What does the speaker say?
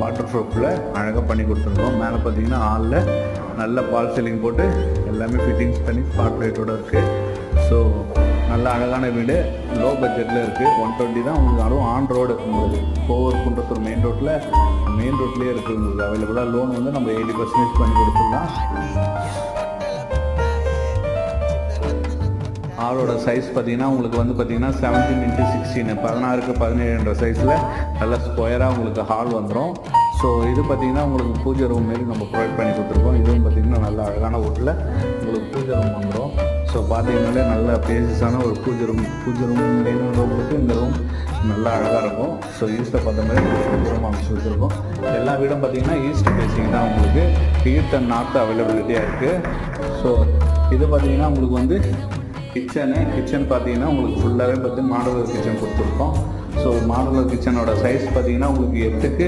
Water ப்ரூஃபில் அழகாக பண்ணி கொடுத்துருக்கோம். மேலே பார்த்தீங்கன்னா ஹாலில் நல்ல பால் சீலிங் போட்டு எல்லாமே ஃபிட்டிங்ஸ் பண்ணி ஸ்பாட் லைட்டோடு இருக்குது. ஸோ நல்ல அழகான வீடு, லோ பட்ஜெட்டில் இருக்குது. 120 தான் உங்களுக்கு. அதுவும் ஆன் ரோடு உங்களுக்கு கோவர் குன்றத்தூர் மெயின் ரோட்லேயே இருக்குது உங்களுக்கு அவைலபிளாக. லோன் வந்து நம்ம 80% பண்ணி கொடுத்துடலாம். ஹாலோட சைஸ் பார்த்தீங்கன்னா உங்களுக்கு வந்து பார்த்தீங்கன்னா 17x16 16க்கு 17 சைஸில் நல்ல ஸ்கொயராக உங்களுக்கு ஹால் வந்துடும். ஸோ இது பார்த்தீங்கன்னா உங்களுக்கு பூஜை ரூம் மாரி நம்ம ப்ரொவைட் பண்ணி கொடுத்துருக்கோம். இதுவும் பார்த்தீங்கன்னா நல்ல அழகான வீட்டில் உங்களுக்கு பூஜை ரூம் வந்துடும். ஸோ பார்த்தீங்கன்னாலே நல்ல பேசிஸான ஒரு பூஜை ரூம் வேணுன்றவங்களுக்கு இந்த ரூம் நல்லா அழகாக இருக்கும். ஸோ ஈஸ்ட்டில் பார்த்த மாதிரி பூஜை ரூம் அமைச்சு வச்சுருக்கோம். எல்லா வீடும் பார்த்தீங்கன்னா ஈஸ்ட் பேசிங் தான் உங்களுக்கு. ஈஸ்ட் அண்ட் நார்த் அவைலபிலிட்டியாக இருக்குது. ஸோ இது பார்த்தீங்கன்னா உங்களுக்கு வந்து கிச்சன் பார்த்தீங்கன்னா உங்களுக்கு ஃபுல்லாகவே பார்த்து மாடுலர் கிச்சன் கொடுத்துருக்கோம். ஸோ மாடுலர் கிச்சனோட சைஸ் பார்த்தீங்கன்னா உங்களுக்கு 8க்கு